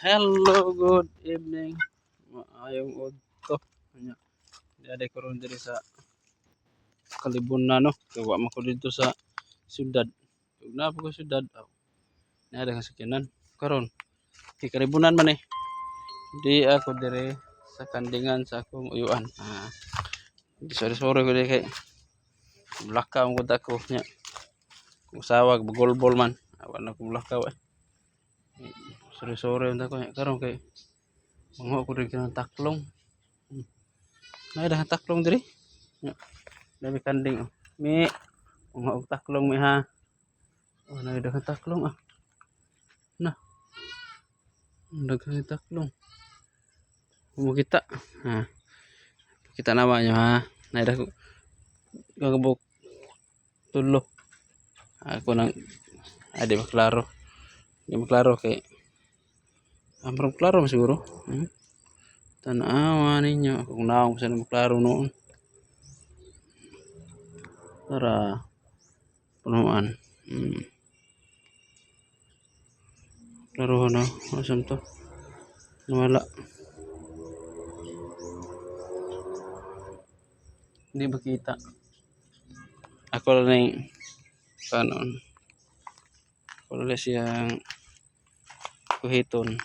Hello, good evening. Maayong udto. Nya, dali ko ron diri sa Kalibunan no. Kawa man ko dito sa syudad. Ug na ko syudad. Na nga sakyanan. Karon kay Kalibunan man eh. Di ako diri sa kandingan sa akong uyuan. Di sorry ko di kay lakaw ko dako nya. Kung sawag bagolbol man. Awan na kong lakaw eh. Sorry unta ko karon kay mga ko diri kanang taklong. Nay taklong diri. Dami kanding oh. Mi mga og taklong mi ha. Oh, nay taklong ah. Na, daghang taklong. Mo kita. Ha. Kita naman nyo ha. Nay gagabok tulo. Ako nang di maklaro. Di maklaro kay amrong klaro siguro. Tanawa ninyo kung naong sa maklaro noon. Para punuan. Klaro na. Asam to? Nawala. Hindi makita. Ako lang yung kanon. Ako lang siyang kuhiton.